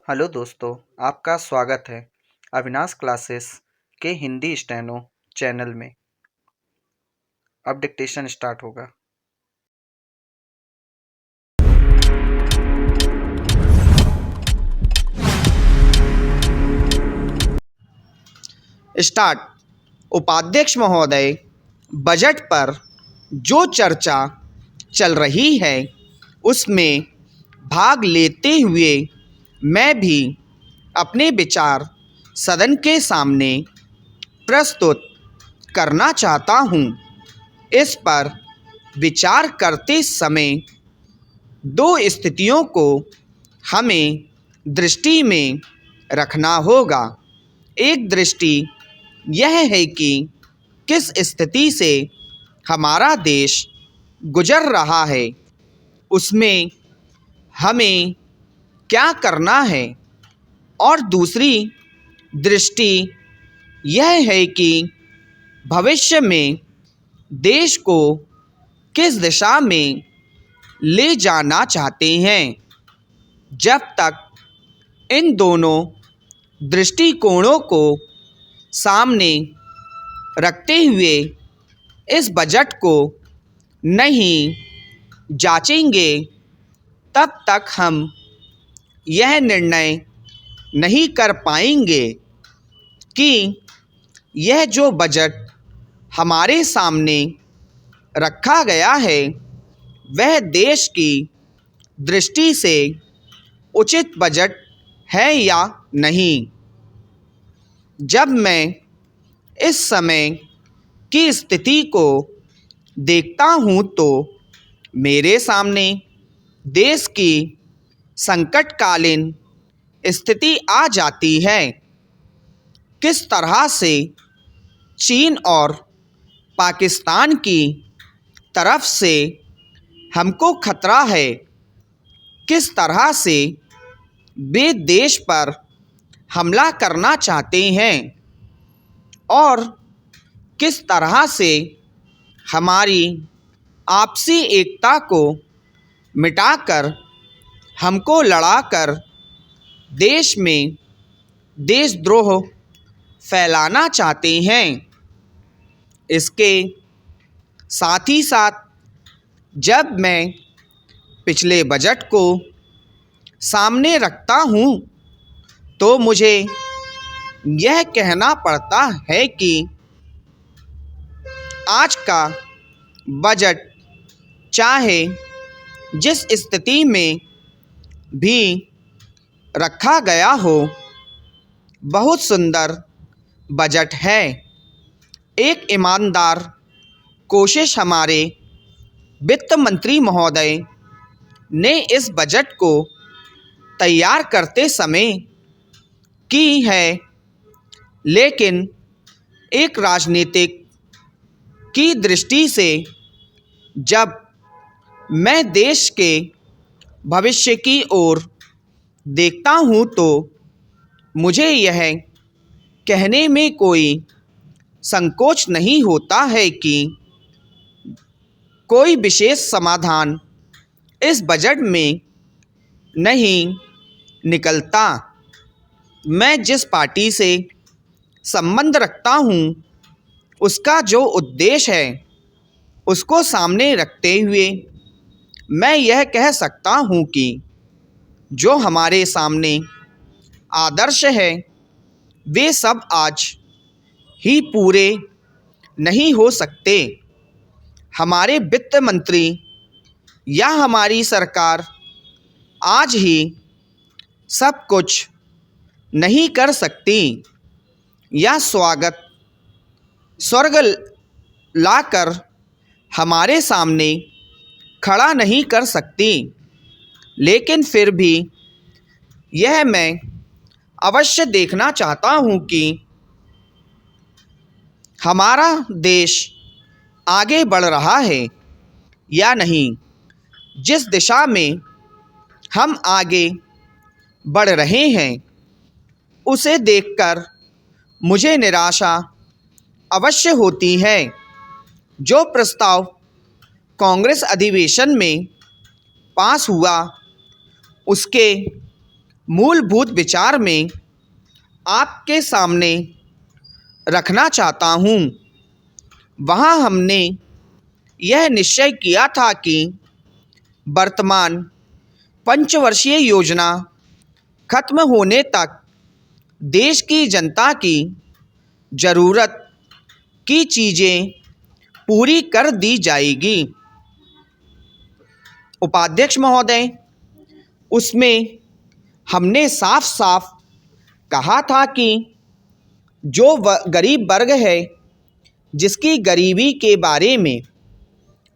Hello दोस्तों, आपका स्वागत है अविनाश क्लासेस के हिंदी स्टेनो चैनल में। अब डिक्टेशन स्टार्ट होगा। स्टार्ट। उपाध्यक्ष महोदय, बजट पर जो चर्चा चल रही है उसमें भाग लेते हुए मैं भी अपने विचार सदन के सामने प्रस्तुत करना चाहता हूं। इस पर विचार करते समय दो स्थितियों को हमें दृष्टि में रखना होगा। एक दृष्टि यह है कि किस स्थिति से हमारा देश गुजर रहा है, उसमें हमें क्या करना है, और दूसरी दृष्टि यह है कि भविष्य में देश को किस दिशा में ले जाना चाहते हैं। जब तक इन दोनों दृष्टिकोणों को सामने रखते हुए इस बजट को नहीं जांचेंगे, तब तक हम यह निर्णय नहीं कर पाएंगे कि यह जो बजट हमारे सामने रखा गया है वह देश की दृष्टि से उचित बजट है या नहीं। जब मैं इस समय की स्थिति को देखता हूँ तो मेरे सामने देश की संकटकालीन स्थिति आ जाती है। किस तरह से चीन और पाकिस्तान की तरफ से हमको खतरा है, किस तरह से वे देश पर हमला करना चाहते हैं और किस तरह से हमारी आपसी एकता को मिटाकर हमको लड़ाकर देश में देशद्रोह फैलाना चाहते हैं। इसके साथ ही साथ जब मैं पिछले बजट को सामने रखता हूँ तो मुझे यह कहना पड़ता है कि आज का बजट चाहे जिस स्थिति में भी रखा गया हो, बहुत सुंदर बजट है। एक ईमानदार कोशिश हमारे वित्त मंत्री महोदय ने इस बजट को तैयार करते समय की है, लेकिन एक राजनीतिक की दृष्टि से जब मैं देश के भविष्य की ओर देखता हूँ तो मुझे यह कहने में कोई संकोच नहीं होता है कि कोई विशेष समाधान इस बजट में नहीं निकलता। मैं जिस पार्टी से संबंध रखता हूँ उसका जो उद्देश्य है उसको सामने रखते हुए मैं यह कह सकता हूँ कि जो हमारे सामने आदर्श है वे सब आज ही पूरे नहीं हो सकते। हमारे वित्त मंत्री या हमारी सरकार आज ही सब कुछ नहीं कर सकती या स्वर्ग लाकर हमारे सामने खड़ा नहीं कर सकती, लेकिन फिर भी यह मैं अवश्य देखना चाहता हूँ कि हमारा देश आगे बढ़ रहा है या नहीं। जिस दिशा में हम आगे बढ़ रहे हैं उसे देखकर मुझे निराशा अवश्य होती है। जो प्रस्ताव कांग्रेस अधिवेशन में पास हुआ उसके मूलभूत विचार में आपके सामने रखना चाहता हूँ। वहाँ हमने यह निश्चय किया था कि वर्तमान पंचवर्षीय योजना खत्म होने तक देश की जनता की ज़रूरत की चीज़ें पूरी कर दी जाएगी। उपाध्यक्ष महोदय, उसमें हमने साफ साफ कहा था कि जो गरीब वर्ग है, जिसकी गरीबी के बारे में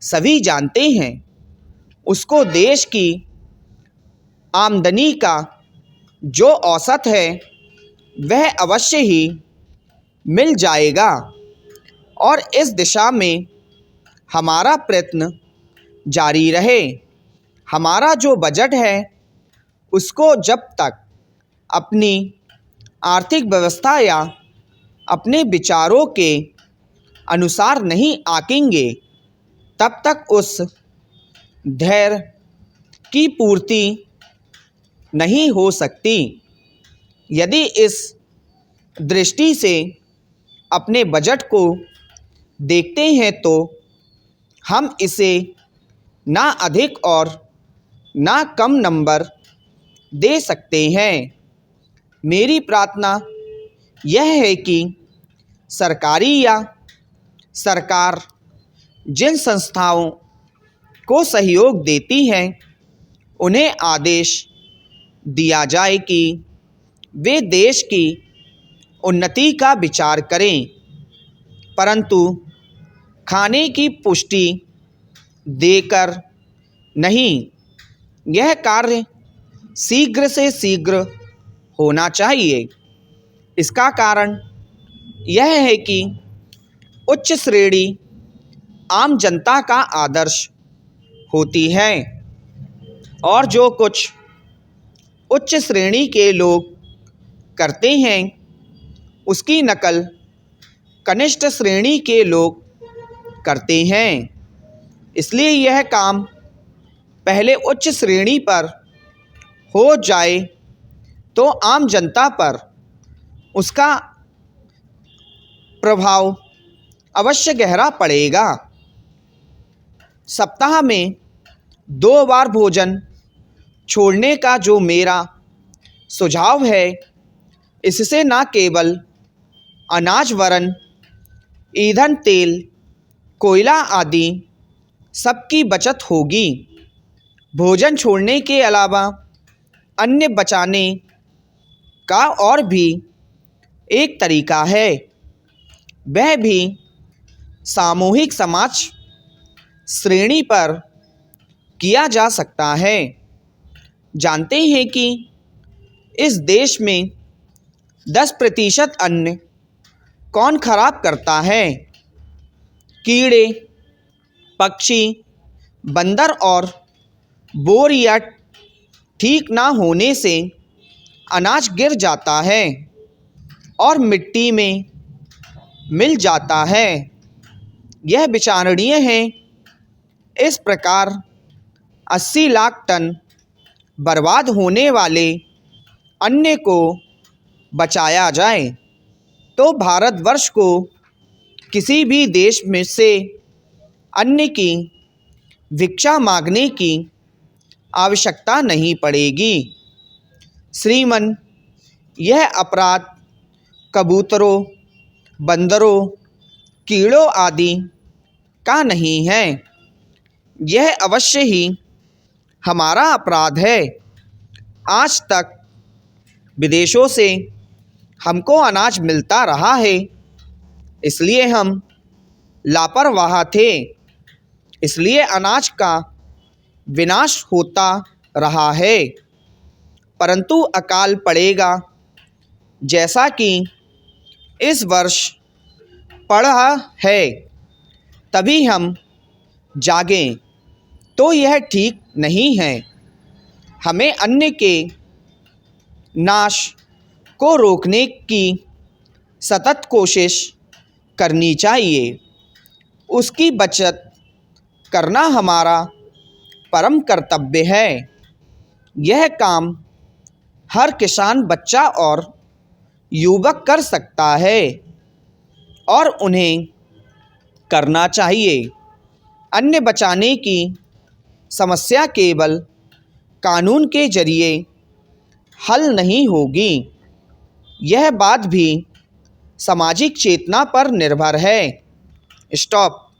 सभी जानते हैं, उसको देश की आमदनी का जो औसत है वह अवश्य ही मिल जाएगा और इस दिशा में हमारा प्रयत्न जारी रहे। हमारा जो बजट है उसको जब तक अपनी आर्थिक व्यवस्था या अपने विचारों के अनुसार नहीं आंकेंगे, तब तक उस धैर्य की पूर्ति नहीं हो सकती। यदि इस दृष्टि से अपने बजट को देखते हैं तो हम इसे ना अधिक और ना कम नंबर दे सकते हैं। मेरी प्रार्थना यह है कि सरकारी या सरकार जिन संस्थाओं को सहयोग देती है उन्हें आदेश दिया जाए कि वे देश की उन्नति का विचार करें, परंतु खाने की पुष्टि देकर नहीं। यह कार्य शीघ्र से शीघ्र होना चाहिए। इसका कारण यह है कि उच्च श्रेणी आम जनता का आदर्श होती है और जो कुछ उच्च श्रेणी के लोग करते हैं उसकी नकल कनिष्ठ श्रेणी के लोग करते हैं। इसलिए यह काम पहले उच्च श्रेणी पर हो जाए तो आम जनता पर उसका प्रभाव अवश्य गहरा पड़ेगा। सप्ताह में 2 बार भोजन छोड़ने का जो मेरा सुझाव है, इससे न केवल अनाज वरन ईंधन, तेल, कोयला आदि सबकी बचत होगी। भोजन छोड़ने के अलावा अन्य बचाने का और भी एक तरीका है, वह भी सामूहिक समाज श्रेणी पर किया जा सकता है। जानते हैं कि इस देश में 10% अन्न कौन खराब करता है? कीड़े, पक्षी, बंदर और बोरिया ठीक ना होने से अनाज गिर जाता है और मिट्टी में मिल जाता है। यह विचारणीय है। इस प्रकार 80 लाख टन बर्बाद होने वाले अन्न को बचाया जाए तो भारतवर्ष को किसी भी देश में से अन्न की भिक्षा मांगने की आवश्यकता नहीं पड़ेगी। श्रीमान, यह अपराध कबूतरों, बंदरों, कीड़ों आदि का नहीं है। यह अवश्य ही हमारा अपराध है। आज तक विदेशों से हमको अनाज मिलता रहा है, इसलिए हम लापरवाह थे, इसलिए अनाज का विनाश होता रहा है। परंतु अकाल पड़ेगा, जैसा कि इस वर्ष पड़ा है, तभी हम जागें तो यह ठीक नहीं है। हमें अन्न के नाश को रोकने की सतत कोशिश करनी चाहिए। उसकी बचत करना हमारा परम कर्तव्य है। यह काम हर किसान बच्चा और युवक कर सकता है और उन्हें करना चाहिए। अन्न बचाने की समस्या केवल कानून के जरिए हल नहीं होगी, यह बात भी सामाजिक चेतना पर निर्भर है। स्टॉप।